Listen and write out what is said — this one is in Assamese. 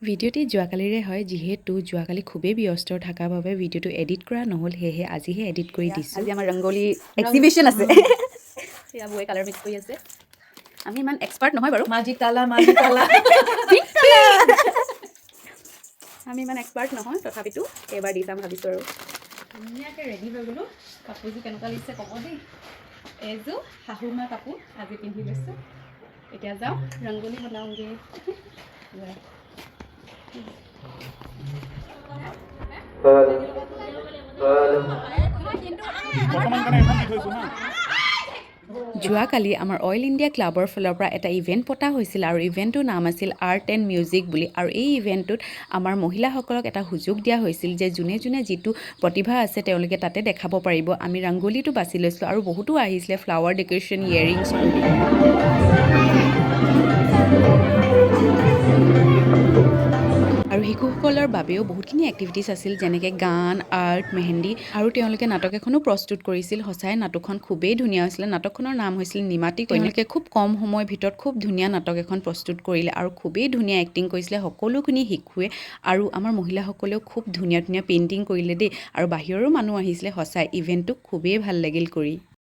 ভিডিঅ'টি যোৱাকালিৰে হয় যিহেতু যোৱাকালি খুবেই ব্যস্ত থকাৰ বাবে ভিডিঅ'টো এডিট কৰা নহ'ল সেয়েহে আজিহে এডিট কৰি দিছোঁ। আজি আমাৰ ৰংগোলী এক্সিবিশ্যন আছে। এয়া বৌয়ে কালাৰ মিক্স কৰি আছে। আমি ইমান এক্সপাৰ্ট নহয় বাৰু। মাজি তালা আমি ইমান এক্সপাৰ্ট নহয় তথাপিতো এবাৰ দি যাম ভাবিছোঁ আৰু ধুনীয়াকৈ ৰেডি হৈ গ'লোঁ। কাপোৰযোৰ কেনেকুৱা লাগিছে ক'ব দেই। এইযোৰ শাহুমা কাপোৰ আজি পিন্ধি লৈছোঁ। এতিয়া যাওঁ ৰংগোলী বনাওঁগৈ। যোৱাকালি আমাৰ অইল ইণ্ডিয়া ক্লাবৰ ফালৰ পৰা এটা ইভেণ্ট পতা হৈছিল আৰু ইভেণ্টটোৰ নাম আছিল আৰ্ট এণ্ড মিউজিক বুলি। আৰু এই ইভেণ্টটোত আমাৰ মহিলাসকলক এটা সুযোগ দিয়া হৈছিল যে যোনে যোনে যিটো প্ৰতিভা আছে তেওঁলোকে তাতে দেখাব পাৰিব। আমি ৰংগোলীটো বাছি লৈছিলোঁ আৰু বহুতো আহিছিলে ফ্লাৱাৰ ডেকৰেশ্যন, ইয়েৰিংছ আৰু শিশুসকলৰ বাবেও বহুতখিনি এক্টিভিটিছ আছিল যেনেকৈ গান, আৰ্ট, মেহেন্দি আৰু তেওঁলোকে নাটক এখনো প্ৰস্তুত কৰিছিল। সঁচাই নাটকখন খুবেই ধুনীয়া হৈছিলে। নাটকখনৰ নাম হৈছিল নিমাতী কন্যা। তেওঁলোকে খুব কম সময়ৰ ভিতৰত খুব ধুনীয়া নাটক এখন প্ৰস্তুত কৰিলে আৰু খুবেই ধুনীয়া এক্টিং কৰিছিলে সকলোখিনি শিশুৱে। আৰু আমাৰ মহিলাসকলেও খুব ধুনীয়া ধুনীয়া পেইণ্টিং কৰিলে দেই। আৰু বাহিৰৰো মানুহ আহিছিলে। সঁচাই ইভেণ্টটো খুবেই ভাল লাগিল কৰি।